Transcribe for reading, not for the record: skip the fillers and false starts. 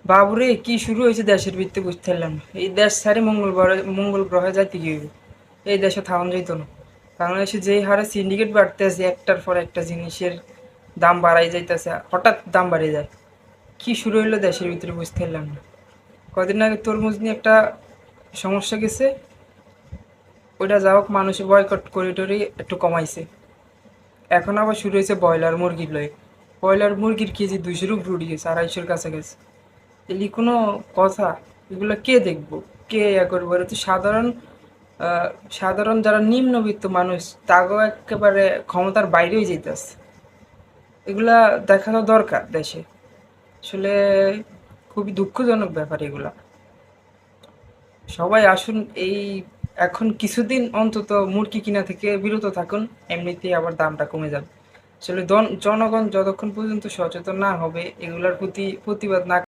বাবুরে কি শুরু হয়েছে দেশের ভিত্তি বুঝতে পারলাম না। এই দেশ ছাড়ি মঙ্গল গ্রহে যাইতে কি হইব? এই দেশে থাকুন যাইতো না। বাংলাদেশে যেই হারে সিন্ডিকেট বাড়তেছে, একটার পর একটা জিনিসের দাম বাড়াই যাইতেছে, হঠাৎ দাম বাড়িয়ে যায়। কি শুরু হইলো দেশের ভিতরে বুঝতে পারলাম না। কদিন আগে তরমুজ নিয়ে একটা সমস্যা গেছে, ওইটা যা হোক মানুষে বয়কট করে টরে একটু কমাইছে। এখন আবার শুরু হয়েছে ব্রয়লার মুরগির লয়ে। ব্রয়লার মুরগির কেজি 200-র উপরে উঠে গেছে, 250-র কাছাকাছি। এলি কোনো কথা? এগুলো কে দেখবো, কে ইয়া করবো? এটা তো আহ, সাধারণ যারা নিম্নবিত্ত মানুষ, তাগো একেবারে ক্ষমতার বাইরেই যেতেছে। এগুলা দেখানো দরকার দেশে। আসলে খুবই দুঃখজনক ব্যাপার এগুলা। সবাই আসুন, এই এখন কিছুদিন অন্তত মুরগি কিনা থেকে বিরত থাকুন, এমনিতেই আবার দামটা কমে যাবে। আসলে জনগণ যতক্ষণ পর্যন্ত সচেতন না হবে, এগুলার প্রতি প্রতিবাদ না